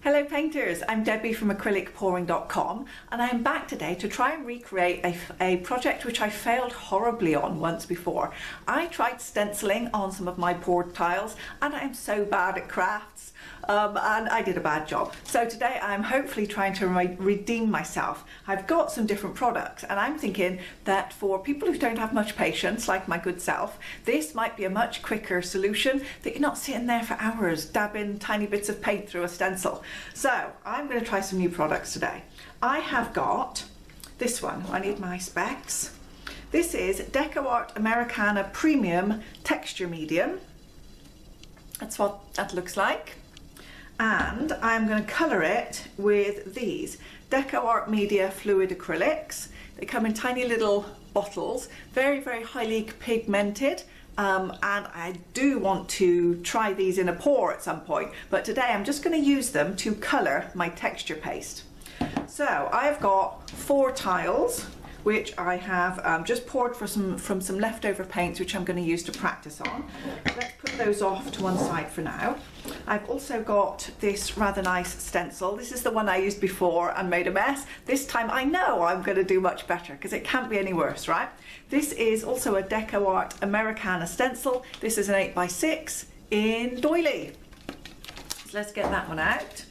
Hello painters, I'm Debbie from acrylicpouring.com and I'm back today to try and recreate a project which I failed horribly on once before. I tried stenciling on some of my poured tiles and I'm so bad at crafts and I did a bad job. So today I'm hopefully trying to redeem myself. I've got some different products and I'm thinking that for people who don't have much patience, like my good self, this might be a much quicker solution that you're not sitting there for hours dabbing tiny bits of paint through a stencil. So I'm going to try some new products today. I have got this one. I need my specs. This is DecoArt Americana Premium Texture Medium. That's what that looks like. And I'm going to colour it with these DecoArt Media Fluid Acrylics. They come in tiny little bottles, very, very highly pigmented. And I do want to try these in a pour at some point, but today I'm just going to use them to colour my texture paste. So I've got 4 tiles which I have just poured from some leftover paints which I'm going to use to practice on. Let's put those off to one side for now. I've also got this rather nice stencil. This is the one I used before and made a mess. This time I know I'm going to do much better because it can't be any worse, right? This is also a DecoArt Americana stencil. This is an 8x6 in doily. So let's get that one out.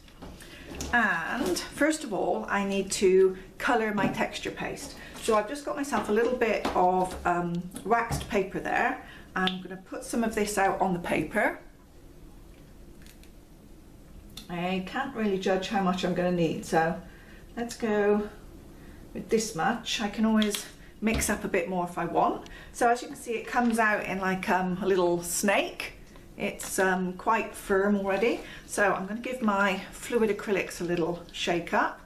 And first of all, I need to colour my texture paste. So I've just got myself a little bit of waxed paper there. I'm going to put some of this out on the paper. I can't really judge how much I'm going to need, so let's go with this much. I can always mix up a bit more if I want. So as you can see, it comes out in like a little snake. It's quite firm already. So I'm going to give my fluid acrylics a little shake up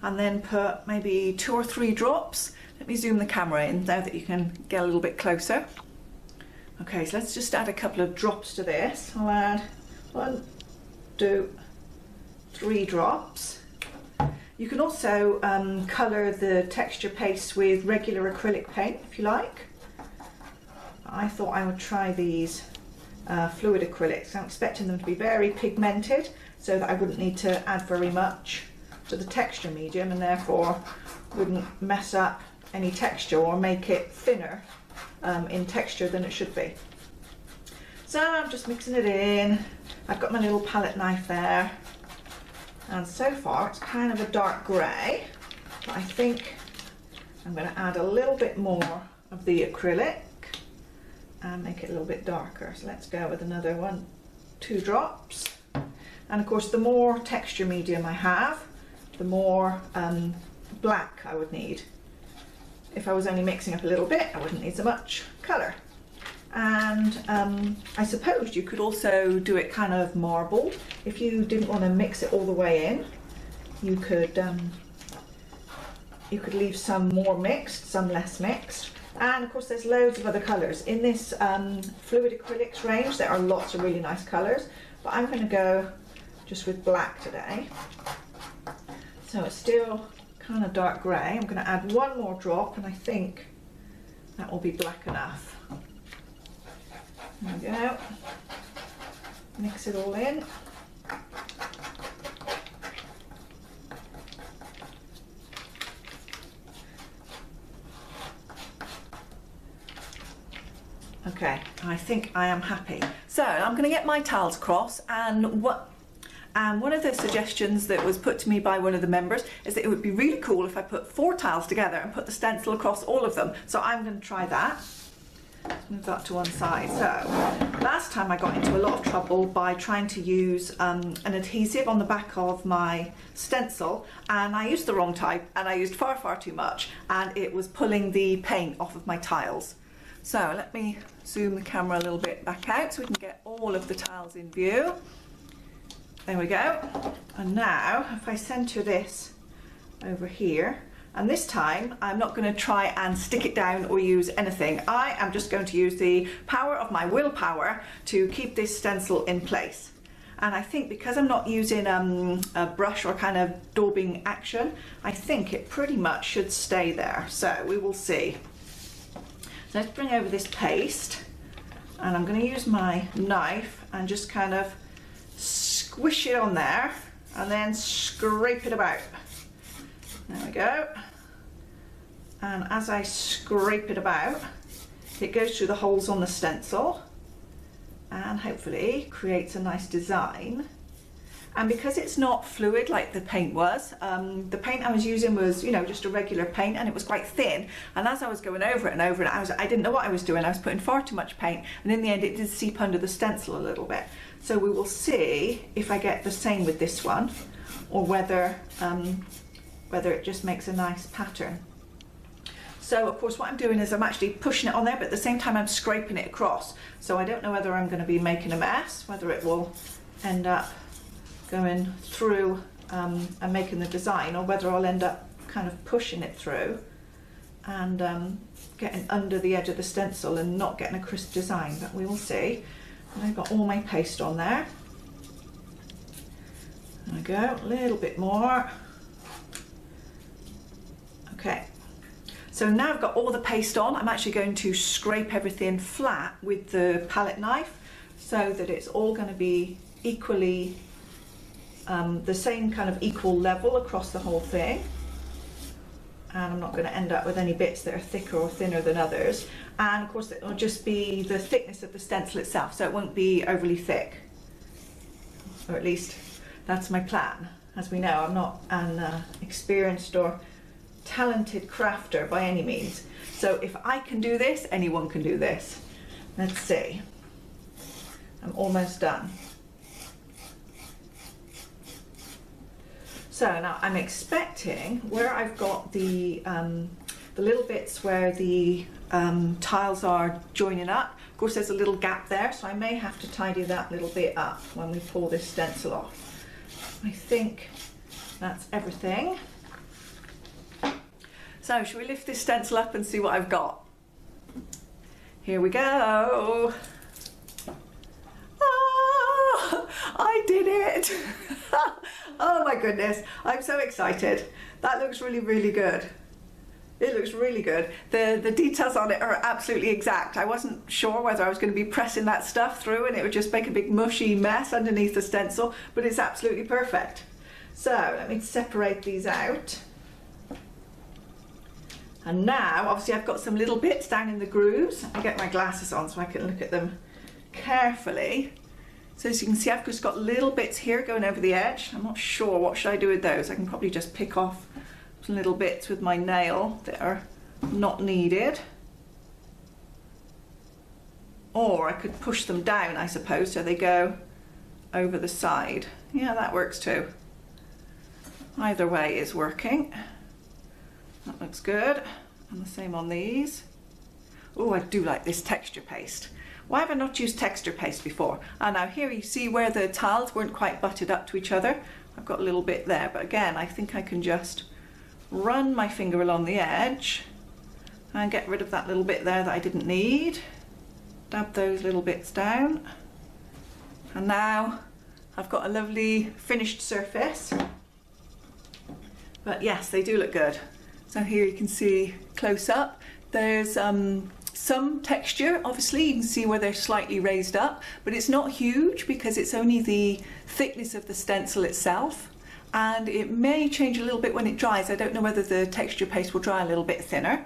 and then put maybe 2 or 3 drops. Let me zoom the camera in now that you can get a little bit closer. Okay, so let's just add a couple of drops to this. I'll add 1, 2, 3 drops. You can also colour the texture paste with regular acrylic paint if you like. I thought I would try these fluid acrylics. I'm expecting them to be very pigmented so that I wouldn't need to add very much to the texture medium and therefore wouldn't mess up any texture or make it thinner in texture than it should be. So I'm just mixing it in. I've got my little palette knife there and so far it's kind of a dark grey, but I think I'm going to add a little bit more of the acrylic and make it a little bit darker. So let's go with another 1, 2 drops. And of course the more texture medium I have, the more black I would need. If I was only mixing up a little bit, I wouldn't need so much colour. And I suppose you could also do it kind of marbled. If you didn't want to mix it all the way in, you could leave some more mixed, some less mixed. And of course there's loads of other colours. In this fluid acrylics range there are lots of really nice colours, but I'm going to go just with black today. So it's still kind of dark grey. I'm going to add 1 more drop and I think that will be black enough. There we go. Mix it all in. Okay, I think I am happy. So I'm going to get my tiles across and one of the suggestions that was put to me by one of the members is that it would be really cool if I put 4 tiles together and put the stencil across all of them. So I'm going to try that. Move that to one side. So last time I got into a lot of trouble by trying to use an adhesive on the back of my stencil and I used the wrong type and I used far, far too much and it was pulling the paint off of my tiles. So let me zoom the camera a little bit back out so we can get all of the tiles in view. There we go. And now if I centre this over here, and this time I'm not going to try and stick it down or use anything. I am just going to use the power of my willpower to keep this stencil in place. And I think because I'm not using a brush or kind of daubing action, I think it pretty much should stay there. So we will see. So let's bring over this paste and I'm going to use my knife and just kind of squish it on there and then scrape it about. There we go. And as I scrape it about, it goes through the holes on the stencil and hopefully creates a nice design. And because it's not fluid like the paint was, the paint I was using was, you know, just a regular paint, and it was quite thin. And as I was going over it and over it, I didn't know what I was doing. I was putting far too much paint, and in the end it did seep under the stencil a little bit. So we will see if I get the same with this one, or whether it just makes a nice pattern. So of course what I'm doing is I'm actually pushing it on there, but at the same time I'm scraping it across. So I don't know whether I'm going to be making a mess, whether it will end up going through and making the design, or whether I'll end up kind of pushing it through and getting under the edge of the stencil and not getting a crisp design, but we will see. And I've got all my paste on there. There we go, a little bit more. Okay, so now I've got all the paste on. I'm actually going to scrape everything flat with the palette knife so that it's all going to be equally the same kind of equal level across the whole thing, and I'm not going to end up with any bits that are thicker or thinner than others. And of course it will just be the thickness of the stencil itself, so it won't be overly thick, or at least that's my plan. As we know, I'm not an experienced or talented crafter by any means, so if I can do this, anyone can do this. Let's see, I'm almost done. So now I'm expecting where I've got the little bits where the tiles are joining up. Of course there's a little gap there, so I may have to tidy that little bit up when we pull this stencil off. I think that's everything. So shall we lift this stencil up and see what I've got? Here we go. Oh, I did it. Oh my goodness, I'm so excited. That looks really, really good. It looks really good. The details on it are absolutely exact. I wasn't sure whether I was going to be pressing that stuff through and it would just make a big mushy mess underneath the stencil, but it's absolutely perfect. So let me separate these out. And now, obviously I've got some little bits down in the grooves. I'll get my glasses on so I can look at them carefully. So as you can see, I've just got little bits here going over the edge. I'm not sure what should I do with those. I can probably just pick off some little bits with my nail that are not needed. Or I could push them down, I suppose, so they go over the side. Yeah, that works too. Either way is working. That looks good. And the same on these. Oh, I do like this texture paste. Why have I not used texture paste before? And now here you see where the tiles weren't quite butted up to each other. I've got a little bit there, but again, I think I can just run my finger along the edge and get rid of that little bit there that I didn't need. Dab those little bits down. And now I've got a lovely finished surface. But yes, they do look good. So here you can see close up, there's some texture, obviously you can see where they're slightly raised up, but it's not huge because it's only the thickness of the stencil itself, and it may change a little bit when it dries. I don't know whether the texture paste will dry a little bit thinner,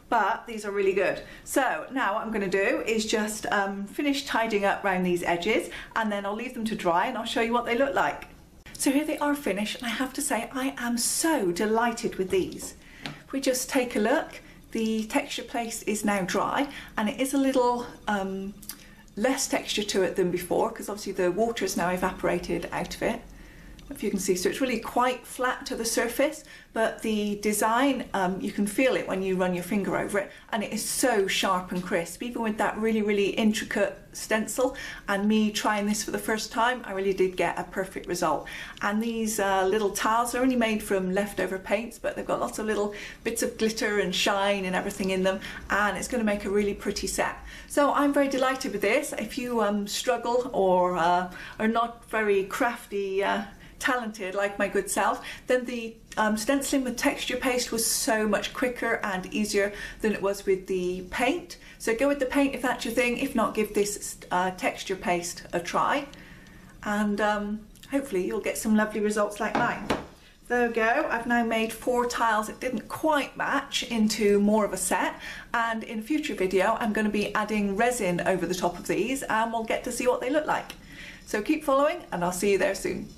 but these are really good. So now what I'm going to do is just finish tidying up around these edges, and then I'll leave them to dry and I'll show you what they look like. So here they are finished, and I have to say I am so delighted with these. If we just take a look, the texture paste is now dry, and it is a little less texture to it than before because obviously the water is now evaporated out of it. If you can see, so it's really quite flat to the surface, but the design, you can feel it when you run your finger over it, and it is so sharp and crisp. Even with that really, really intricate stencil, and me trying this for the first time, I really did get a perfect result. And these little tiles are only made from leftover paints, but they've got lots of little bits of glitter and shine and everything in them, and it's going to make a really pretty set. So I'm very delighted with this. If you struggle or are not very crafty, talented like my good self, then the stenciling with texture paste was so much quicker and easier than it was with the paint. So go with the paint if that's your thing. If not, give this texture paste a try. And hopefully you'll get some lovely results like mine. There we go, I've now made 4 tiles that didn't quite match into more of a set, and in a future video I'm going to be adding resin over the top of these and we'll get to see what they look like. So keep following and I'll see you there soon.